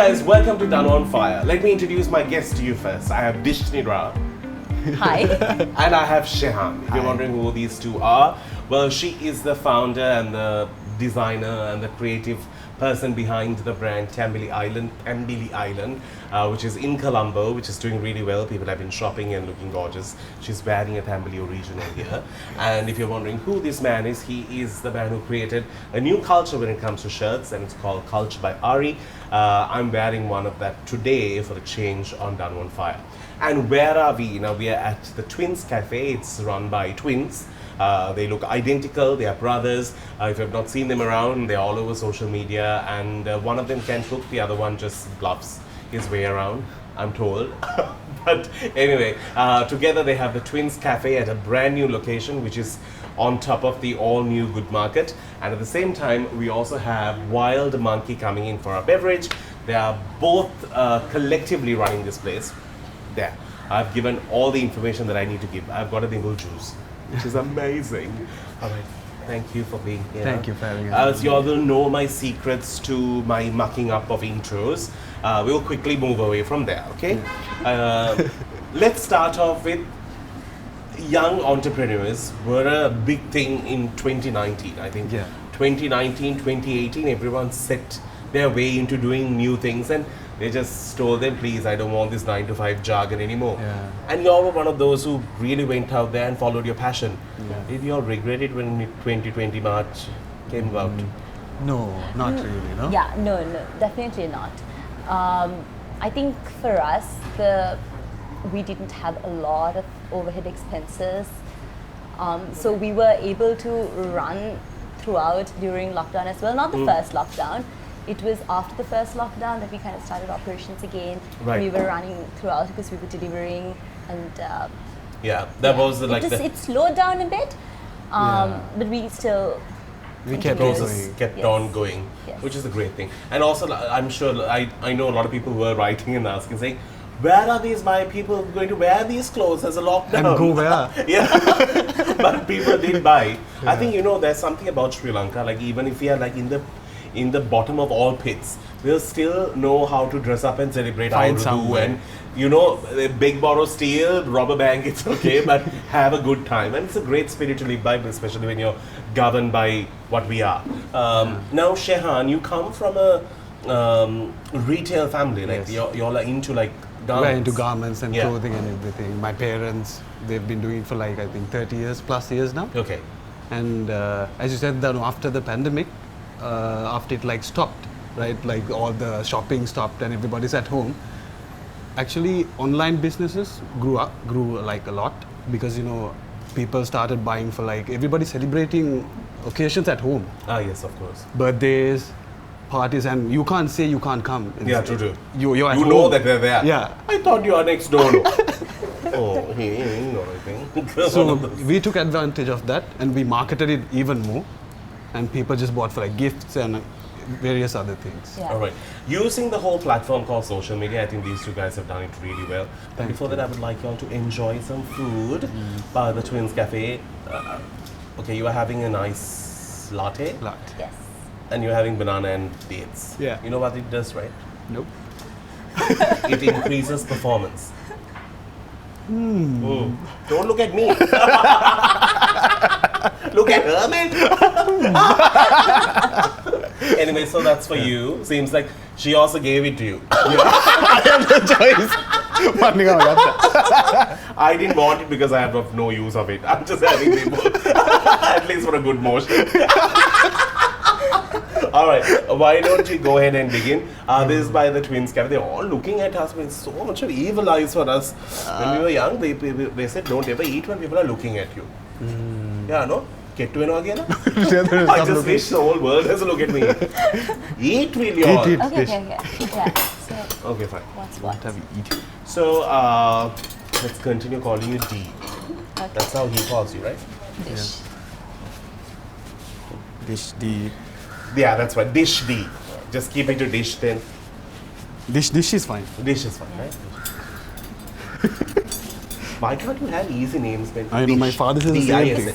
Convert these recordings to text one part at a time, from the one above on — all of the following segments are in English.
guys, welcome to Danu on Fire. Let me introduce my guest to you first. I have Dishnira. Hi. And I have Shehan. If you're wondering who these two are, well, she is the founder and the designer and the creative person behind the brand Tambili Island, which is in Colombo, which is doing really well. People have been shopping and looking gorgeous. She's wearing a Tambili original here. And if you're wondering who this man is, he is the man who created a new culture when it comes to shirts, and it's called Culture by Ari. I'm wearing one of that today for the change on Danu on Fire. And where are we? Now we are at the Twins Cafe. It's run by twins. They look identical, they are brothers. If you have not seen them around, they're all over social media, and one of them can cook, the other one just bluffs his way around, I'm told. But anyway, together they have the Twins Cafe at a brand new location, which is on top of the all new Good Market. And at the same time, we also have Wild Monkey coming in for our beverage. They are both collectively running this place. There, I've given all the information that I need to give. I've got a dingle juice, which is amazing. All right, thank you for being here. Thank you for having us. As you all will know my secrets to my mucking up of intros, we'll quickly move away from there, okay? Let's start off with young entrepreneurs were a big thing in 2019, I think. Yeah. 2019, 2018, everyone set their way into doing new things, and they just told them, please, I don't want this 9-to-5 jargon anymore. Yeah. And you all were one of those who really went out there and followed your passion. Yeah. Did you all regret it when 2020 March came about? No, not really, no? Yeah, no, definitely not. I think for us, we didn't have a lot of overhead expenses. So we were able to run throughout during lockdown as well. Not the first lockdown. It was after the first lockdown that we kind of started operations again. Right. We were running throughout because we were delivering, and Yeah, that was like it slowed down a bit, but we still We kept continued. going. kept Yes. on going, Yes. which is a great thing. And also, I'm sure, I know a lot of people were writing and asking, saying, where are these my people going to wear these clothes as a lockdown? And go where? Yeah, but people did buy. I think, there's something about Sri Lanka, like even if we are like in the bottom of all pits, we'll still know how to dress up and celebrate our Find Urdu, some way. and big borrow steal, rob a bank, it's okay, but have a good time. And it's a great spirit to live by, especially when you're governed by what we are. Now, Shehan, you come from a retail family, like Yes. you're into like garments. We're into garments and Yeah. clothing and everything. My parents, they've been doing it for like, I think 30 years plus years now. Okay. And as you said, Danu, after the pandemic, after it like stopped, right? Like all the shopping stopped and everybody's at home. Actually, online businesses grew like a lot because, people started buying for like, everybody celebrating occasions at home. Ah, yes, of course. Birthdays, parties, and you can't say you can't come. Yeah, true. You're at You home. know that they're there. Yeah. I thought you are next door. No? Oh, he ain't know anything. So we took advantage of that and we marketed it even more, and people just bought for like gifts and various other things. Yeah. All right. Using the whole platform called social media, I think these two guys have done it really well. Thank Before you. that, I would like you all to enjoy some food by the Twins Cafe. Okay, you are having a nice latte, Lot. Yes. and you're having banana and dates. Yeah. You know what it does, right? Nope. It increases performance. Mm. Don't look at me. Look at her, man. Anyway, so that's for you. Seems like she also gave it to you. I have no choice. Funny how I got that. I didn't want it because I have no use of it. I'm just having people, at least for a good motion. All right, why don't you go ahead and begin? This is by the Twins Cafe. They're all looking at us with so much of evil eyes for us. When we were young, they said, don't ever eat when people are looking at you. Yeah, no? Get to an again? I just wish the whole world has a look at me. Eat, will you all? Eat. Okay. Dish. Yeah. So Okay, fine. what's What what? have you eaten? So, let's continue calling you D. Okay. That's how he calls you, right? Dish. Dish D. Yeah, that's right. Dish D. Just keep it to dish then. Dish is fine. Dish is fine, right? Why can't you have easy names, man? I know, my father says the same DISS. thing.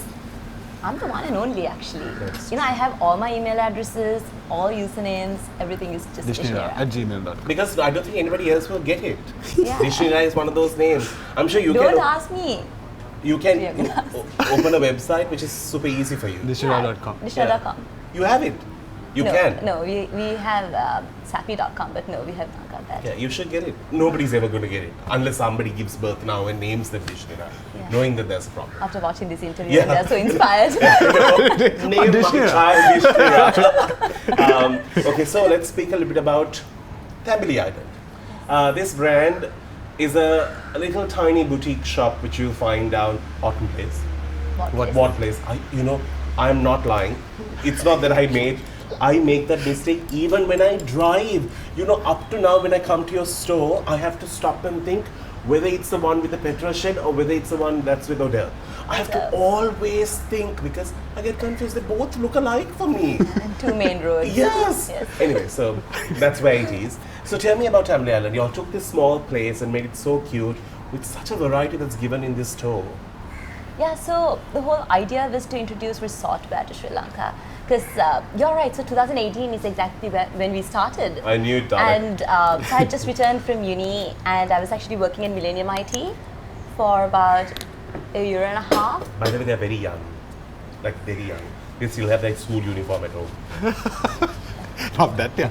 I'm the one and only, actually. Yes. You know, I have all my email addresses, all usernames, everything is just Dishnira Dishnira. at gmail.com. Because I don't think anybody else will get it. Yeah. Dishnira is one of those names. I'm sure you Don't can. ask me. You can Yeah, you can open a website which is super easy for you. Dishnira.com. Dishnira.com. You have it. You no, can. No, we have sappy.com, but no, we have not got that. Yeah, you should get it. Nobody's ever going to get it unless somebody gives birth now and names them Dishnira, Yeah. knowing that there's a problem. After watching this interview, Yeah. they're so inspired. Name my Dishnira. child Dishnira. Okay, so let's speak a little bit about Tambili Island. This brand is a little tiny boutique shop which you find down Autumn Place. What place? I'm not lying. It's not that I make that mistake even when I drive. Up to now when I come to your store, I have to stop and think whether it's the one with the petrol shed or whether it's the one that's with Odell. I have to always think because I get confused. They both look alike for me. And two main roads. Yes. Yes. Anyway, so that's where it is. So tell me about Tambili Island. You all took this small place and made it so cute with such a variety that's given in this store. Yeah, so the whole idea was to introduce resort wear to Sri Lanka. Because you're right, so 2018 is exactly when we started. I knew it, darling. And so I had just returned from uni and I was actually working in Millennium IT for about a year and a half. By the way, they're very young. Like very young. They still have their school uniform at home. Not that, yeah.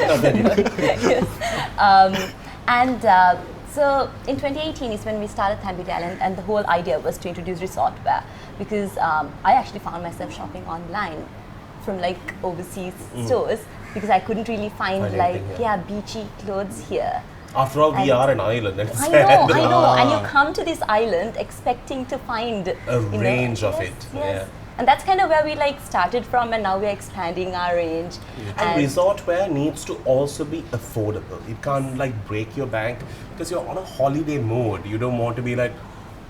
Not very young. Yes. So in 2018 is when we started Tambili Island, and the whole idea was to introduce resort wear because I actually found myself shopping online from like overseas stores because I couldn't really find like anything, yeah. beachy clothes here. After all, we And- are an island. And it's I know, sad. I know. And you come to this island expecting to find A range of yes, it, Yes. yeah. And that's kind of where we like started from, and now we're expanding our range. And resort wear needs to also be affordable. It can't like break your bank because you're on a holiday mode. You don't want to be like,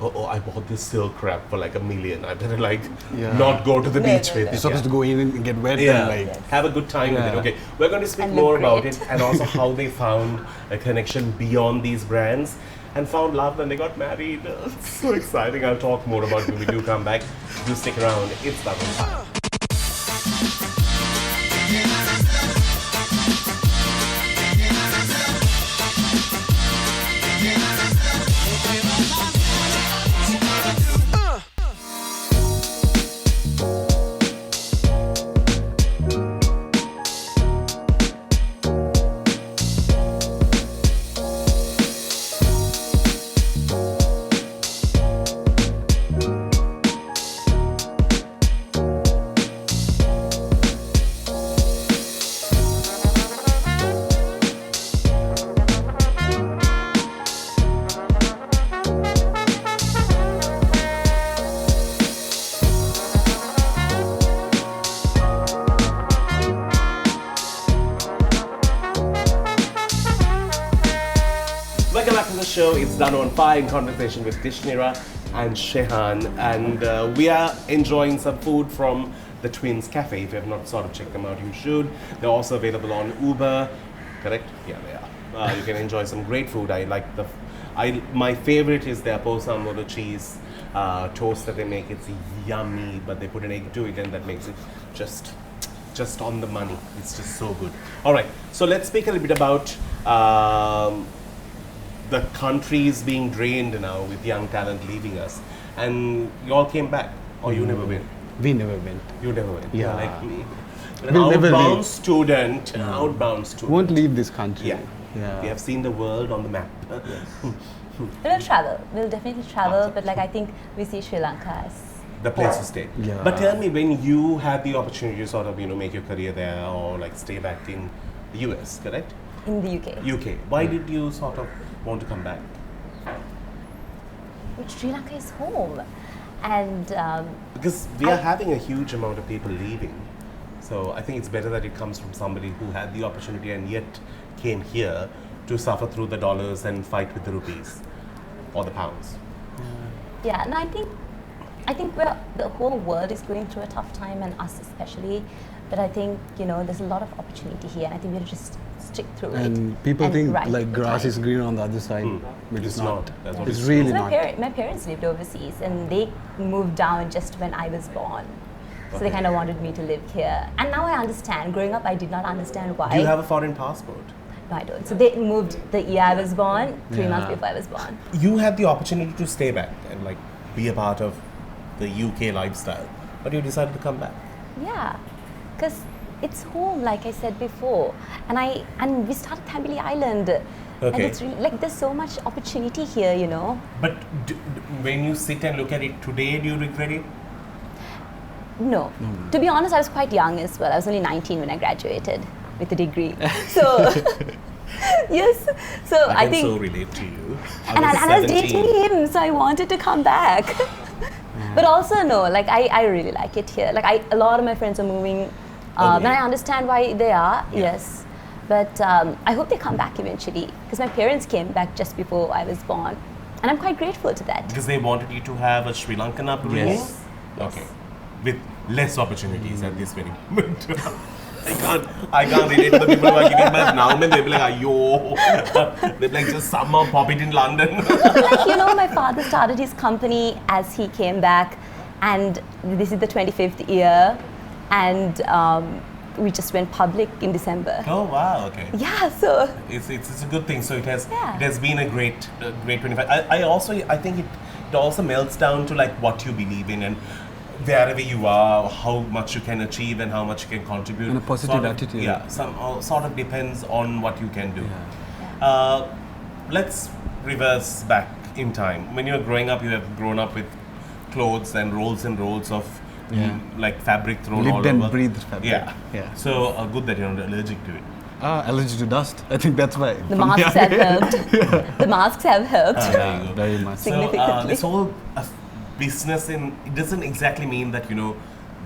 oh, I bought this silk wrap for like $1 million. I better like Yeah. not go to the No, beach no, with no. it. You're supposed to go in and get wet Yeah, and like. Yes. have a good time with it. Yeah. Okay, we're going to speak And look more about great. it and also how they found a connection beyond these brands and found love when they got married. It's so exciting. I'll talk more about it when we do come back. Do stick around. It's Danu. Welcome back to the show. It's Danu on Fire in conversation with Dishnira and Shehan, and we are enjoying some food from the Twins Cafe. If you have not sort of checked them out, you should. They're also available on Uber. Correct? Yeah, they are. You can enjoy some great food. My favorite is their posamolo cheese toast that they make. It's yummy, but they put an egg to it, and that makes it just on the money. It's just so good. All right, so let's speak a little bit about the country is being drained now with young talent leaving us, and you all came back, or you never went. We never went. You never went. Yeah. Like me. We'll never Outbound leave. student. Outbound student. Won't leave this country. Yeah. Yeah. We have seen the world on the map. We'll travel. We'll definitely travel, but like I think we see Sri Lanka as The place to stay. Yeah. But tell me, when you had the opportunity to sort of make your career there or like stay back in the US, correct? in the UK. UK. Why did you sort of want to come back? But Sri Lanka is home, and Because we are having a huge amount of people leaving. So I think it's better that it comes from somebody who had the opportunity and yet came here to suffer through the dollars and fight with the rupees or the pounds. yeah, and I think the whole world is going through a tough time, and us especially. But I think there's a lot of opportunity here, and I think we're just stick through it. And people and think ride like the grass tide. is greener on the other side, but it's not. That's what It's it really So not. my parents lived overseas and they moved down just when I was born. So they Okay. kind of wanted me to live here. And now I understand. Growing up, I did not understand why. Do you have a foreign passport? No, I don't. So they moved the year I was born, 3 months Yeah. before I was born. You had the opportunity to stay back and like be a part of the UK lifestyle, but you decided to come back. Yeah, because it's home, like I said before. And we started Thambili Island. And Okay. it's really, like, there's so much opportunity here, you know. But when you sit and look at it today, do you regret it? No. To be honest, I was quite young as well. I was only 19 when I graduated with a degree. So, yes. So I can think. so relate to you. And I was dating him, so I wanted to come back. But also, no, like, I really like it here. Like, a lot of my friends are moving. And I understand why they are, yes. But I hope they come back eventually. Because my parents came back just before I was born. And I'm quite grateful to that. Because they wanted you to have a Sri Lankan upbringing? Yes. Okay. With less opportunities at this very moment. I can't relate to the people who are giving birth now, and they'll be like, ayo. They'll be like, just somehow pop it in London. Like, you know, my father started his company as he came back, and this is the 25th year, and we just went public in December. Oh, wow, okay. Yeah, so It's a good thing. So it has Yeah. it has been a great 25. I think it also melts down to like what you believe in and wherever you are, how much you can achieve and how much you can contribute. And a positive Sort of- attitude. Yeah, sort of depends on what you can do. Yeah. Let's reverse back in time. When you're growing up, you have grown up with clothes and rolls of Yeah. like fabric thrown Lived all and over. breathed fabric. Yeah. Yeah. So good that you're not allergic to it. Allergic to dust. I think that's why. the masks have helped. The masks have helped. There you go. Very much. So Significantly. this whole business it doesn't exactly mean that, you know,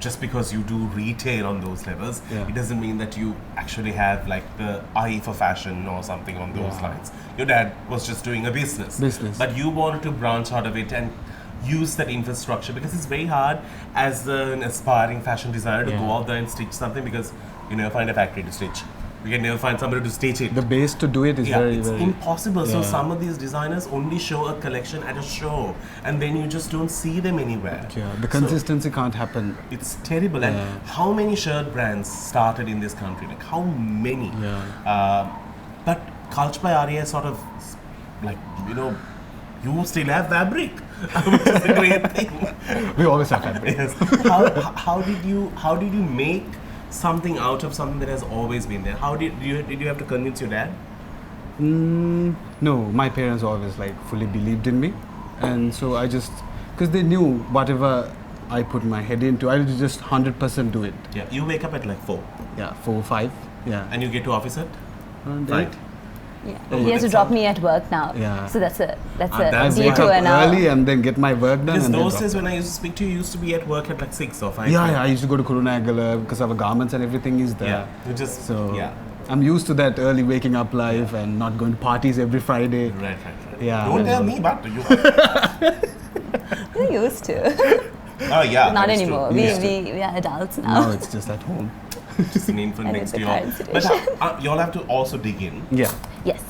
just because you do retail on those levels, Yeah. it doesn't mean that you actually have like the eye for fashion or something on those Yeah. lines. Your dad was just doing a business. But you wanted to branch out of it and use that infrastructure because it's very hard as an aspiring fashion designer to go Yeah. out there and stitch something because you never find a factory to stitch. You can never find somebody to stitch it. The base to do it is very, It's very impossible. So Yeah. some of these designers only show a collection at a show, and then you just don't see them anywhere. Yeah, the So consistency can't happen. it's terrible. And Yeah. how many shirt brands started in this country? Like how many? Yeah. But Culture by Arya sort of like, you know, you still have fabric, which is a great thing. We always have fabric. Yes. How did you make something out of something that has always been there? How did you have to convince your dad? No, my parents always like fully believed in me, and so I just because they knew whatever I put my head into, I would just 100% do it. Yeah. You wake up at like 4, Yeah, 4, 5. Yeah. and you get to office at And right. Yeah. Oh, He has to that drop sounds- me at work now. Yeah. So that's a that's I why. wake detour up now. early and then get my work done. Because and then those drop days it. when I used to speak to you, used to be at work at like 6 or 5. Yeah, I used to go to Kurunagala because our garments and everything is there. Yeah. You just So yeah. I'm used to that early waking up life and not going to parties every Friday. Right. Yeah. Don't tell me, but you. We're used to. Oh yeah. Not that is anymore. true. We are adults now. Now it's just at home. Just an infant And next it's to the you. current But situation. y'all have to also dig in Yeah. Yes.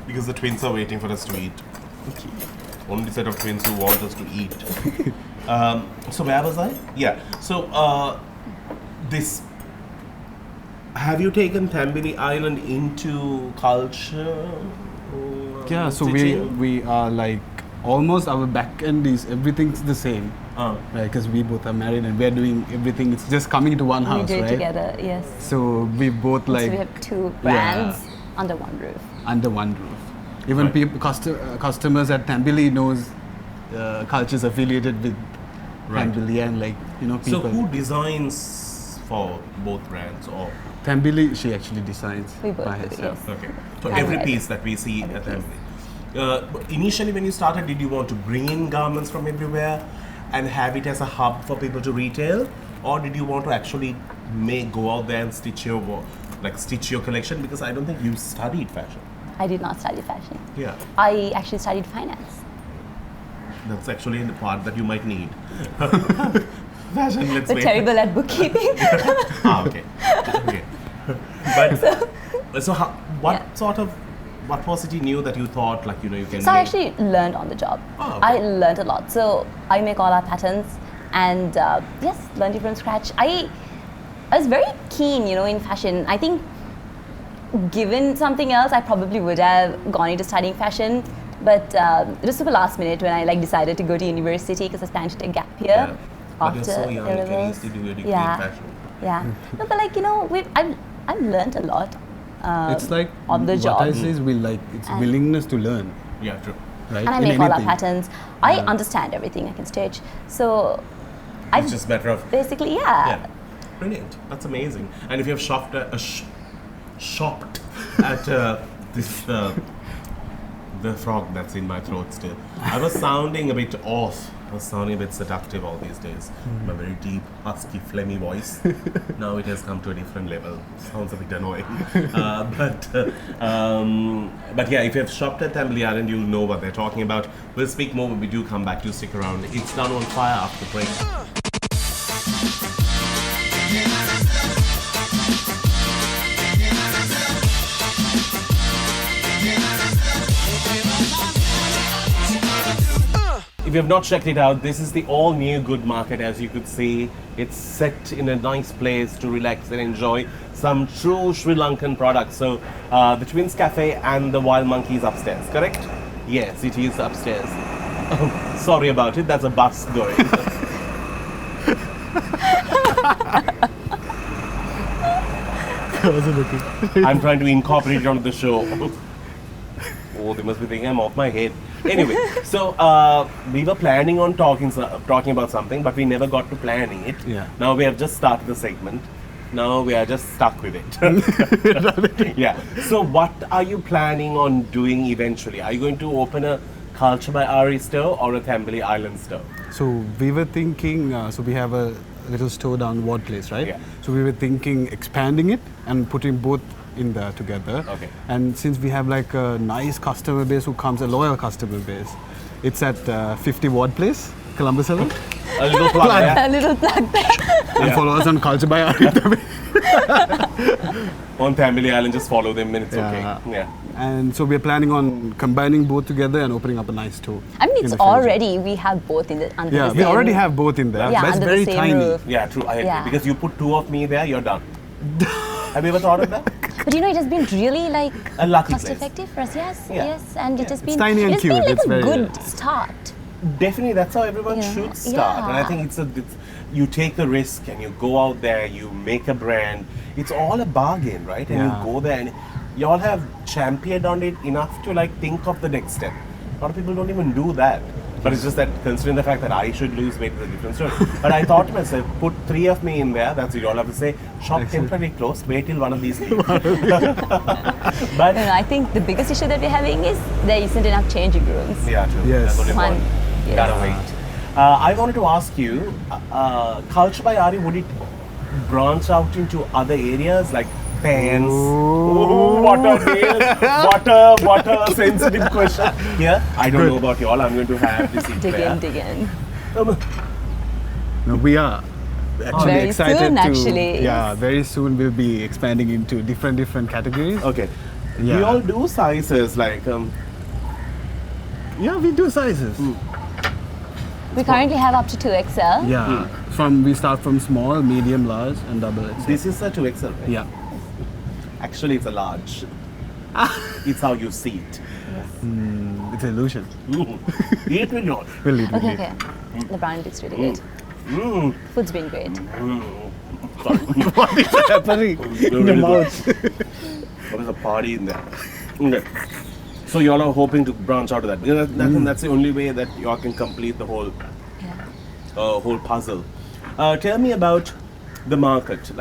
because the twins are waiting for us to eat. Only set of twins who want us to eat. So where was I? Yeah. So this. Have you taken Thambili Island into culture? Or Yeah, so stitching? we are like almost our back end is everything's the same, right? Because we both are married and we're doing everything. It's just coming into one We house, do it right? together, yes. So we both So like we have two brands under one roof. under one roof. Even Right. people, customers at Thambili knows cultures affiliated with Right. Thambili and like So people. who designs for both brands or? Thambili, she actually designs We both by do, herself. yes. Okay. So And every red. piece that we see Every at piece. Thambili. Initially, when you started, did you want to bring in garments from everywhere and have it as a hub for people to retail, or did you want to actually go out there and stitch your collection? Because I don't think you studied fashion. I did not study fashion. Yeah, I actually studied finance. that's actually the part that you might need. Fashion, let's But wait. terrible at bookkeeping. Okay. But So what was it you knew that you thought like, you can So I make? actually learned on the job. Oh, okay. I learned a lot. So I make all our patterns and yes, learned it from scratch. I was very keen, in fashion. I think given something else, I probably would have gone into studying fashion. But it was super last minute when I decided to go to university because I was planning to take a gap year Yeah. But after you're so young, you can A-levels. easily do your degree Yeah. in fashion. Yeah. No, but I've learned a lot. It's like on the what job. I say is it's And- willingness to learn, Yeah, true. right? And I In make all our anything. patterns. I understand everything. I can stitch. So I've It's just matter of basically, yeah. Brilliant. That's amazing. And if you have shopped at this the frog that's in my throat still. I was sounding a bit off. I was sounding a bit seductive all these days. My very deep, husky, phlegmy voice. Now it has come to a different level. Sounds a bit annoying. But yeah, if you have shopped at Tamil Island, you'll know what they're talking about. We'll speak more when we do come back. Do stick around. It's Danu on Fire after the break. If you have not checked it out, this is the all-new Good Market. As you could see, it's set in a nice place to relax and enjoy some true Sri Lankan products. So, the Twins Cafe and the Wild Monkeys upstairs, correct? Yes, it is upstairs. Oh, sorry about it, that's a bus going. I'm trying to incorporate it onto the show. Oh, they must be thinking I'm off my head. Anyway, so we were planning on talking about something, but we never got to planning it. Yeah. Now we have just started the segment. Now we are just stuck with it. Yeah. So what are you planning on doing eventually? Are you going to open a Culture by Ari store or a Tambili Island store? So we were thinking, so we have a little store down Ward Place, right? Yeah. So we were thinking expanding it and putting both in there together. Okay. And since we have like a nice customer base who comes, a loyal customer base, it's at 50 Ward Place, Columbus Hill. A little plug there. A little plug there. And Yeah. follow us on Culture by Ari. On Tambili Island, just follow them and it's Yeah. okay. Yeah. And so we're planning on combining both together and opening up a nice store. I mean, in it's the future. already, we have both in the under Yeah, the we same already have both in there, Yeah, but it's under very the same tiny. roof. Yeah, true. I agree. Yeah. Because you put two of me there, you're done. Have you ever thought of that? But it has been really A lucky cost place. effective for us. Yes, Yeah. yes, and it has been tiny and it's been cute. like It's a very- good start. Definitely, that's how everyone Yeah. should start. And I Yeah. think it's you take the risk and you go out there, you make a brand. It's all a bargain, right? And Yeah. you go there and you all have championed on it enough to think of the next step. A lot of people don't even do that. But it's just that considering the fact that I should lose weight is a different story. But I thought to myself, put three of me in there, that's it. You all have to say, shop temporarily closed, wait till one of these leaves. But I think the biggest issue that we're having is there isn't enough changing rooms. yeah, true. Yes. That's only One. one. Yes. Gotta wait. I wanted to ask you, Culture by Ari, would it branch out into other areas like pants? Ooh, what a sensitive question. Yeah, I don't know about you all. I'm going to have this Dig in. No, we are actually Very excited soon, to. actually, Yeah, yes. very soon we'll be expanding into different categories. Okay. Yeah. We all do sizes Yeah, we do sizes. We currently have up to 2XL. Yeah, we start from small, medium, large, and double XL. This is a 2XL, right? Yeah. Actually, it's a large. It's how you see it. It's an illusion. Eat with not. We'll eat it. Okay. The brand looks really good. Food's been great. What is happening in the mouth? What is a party in there? Okay. So you all are hoping to branch out of that. Because that's the only way that you all can complete the whole Yeah. whole puzzle. Tell me about the market,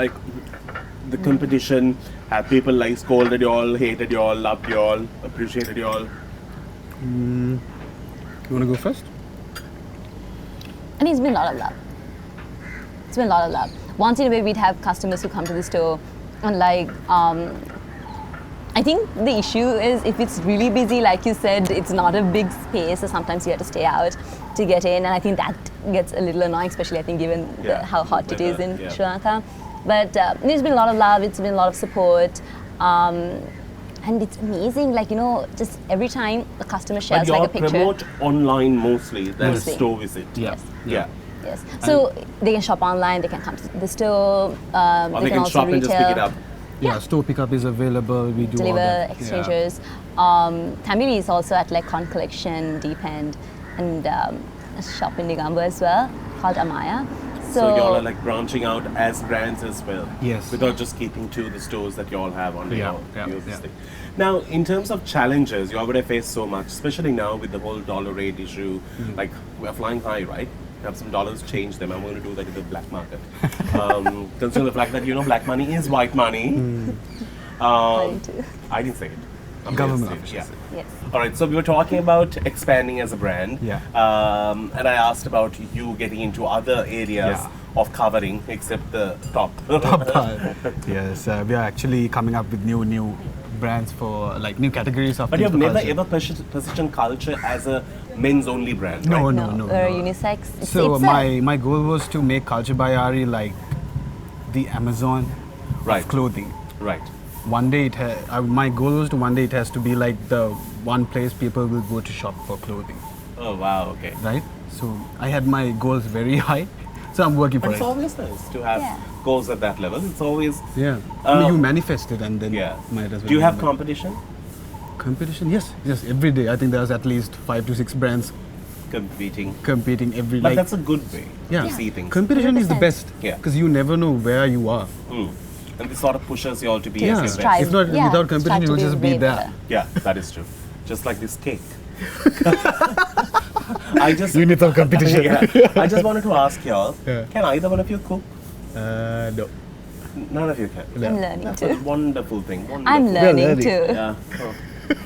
the competition. Have people scolded you all, hated you all, loved you all, appreciated you all? You want to go first? And it's been a lot of love. It's been a lot of love. Once in a way, we'd have customers who come to the store and I think the issue is if it's really busy, like you said, it's not a big space, so sometimes you have to stay out to get in, and I think that gets a little annoying, especially I think given Yeah. how hot it is in Yeah. Sri Lanka. But there's been a lot of love, it's been a lot of support. And it's amazing, like, just every time the customer But shares you like all a picture. promote online mostly than Mostly. store visit. Yeah. Yeah. Yes. So they can shop online, they can come to the store, Or they can also shop and retail, just pick it up. Yeah, store pickup is available. We do all deliver, that. exchanges. Tambili is also at like Con Collection, Deep End, and a shop in Negombo as well called Amaya. So y'all are like branching out as brands as well. Yes. Without just keeping to the stores that y'all have on Yeah, your yeah. thing. Now, in terms of challenges, you're going to face so much, especially now with the whole dollar rate issue. Like, we're flying high, right? Have some dollars, change them. I'm going to do that in the black market. Considering the fact that, black money is white money. Going to- I didn't say it. I'm Government going to say it, officials. yeah. Yes. All right, so we were talking about expanding as a brand. Yeah. And I asked about you getting into other areas Yeah. of covering, except the top. Yes, we are actually coming up with new brands for like new categories of. But you've things for never culture. ever positioned culture as a men's only brand, No, right? no. We're unisex. So it's my goal was to make Culture by Ari like the Amazon Right. of clothing. Right. One day my goal was to one day it has to be like the one place people will go to shop for clothing, Oh, wow, okay. right? So I had my goals very high, so I'm working But for it's it. always nice to have Yeah. goals at that level. It's always, Yeah, you manifest it and then yeah. might as well. Do you have do it. competition? competition? Yes, every day. I think there's at least 5 to 6 brands Competing. competing every But like. that's a good way Yeah. to see things. Competition is the 100%. best. Yeah. Because you never know where you are. And this sort of pushes you all to be Yeah. as your strive. best. If not, Yeah, without competition, strive to you'll be just be way there. better. Yeah, that is true. Just like this cake. I just Unit of competition. yeah, I just wanted to ask y'all, Yeah. can either one of you cook? No. None of you can. I'm learning That's a to. wonderful thing. I'm Wonderful. learning learning. too. Yeah. Oh.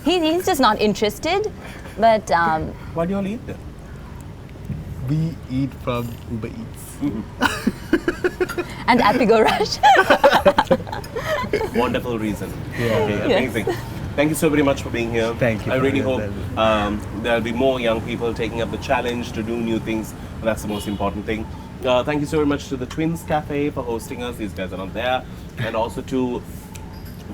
He's just not interested, but What do you all eat then? We eat from Uber Eats. and Apigo Rush. Wonderful reason. Yeah. Okay, amazing. Thank you so very much for being here. Thank you I for really your hope there'll be more young people taking up the challenge to do new things. That's the most important thing. Thank you so very much to the Twins Cafe for hosting us. These guys are not there. And also to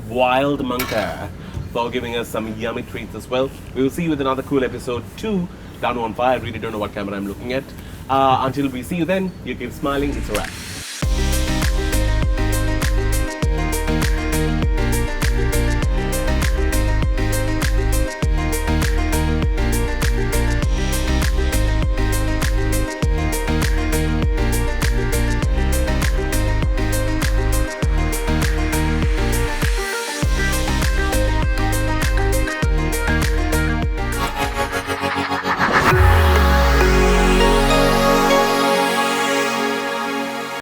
Wild Monka for giving us some yummy treats as well. We will see you with another cool episode 2. Danu on Fire. I really don't know what camera I'm looking at. Until we see you then, you keep smiling. It's a wrap.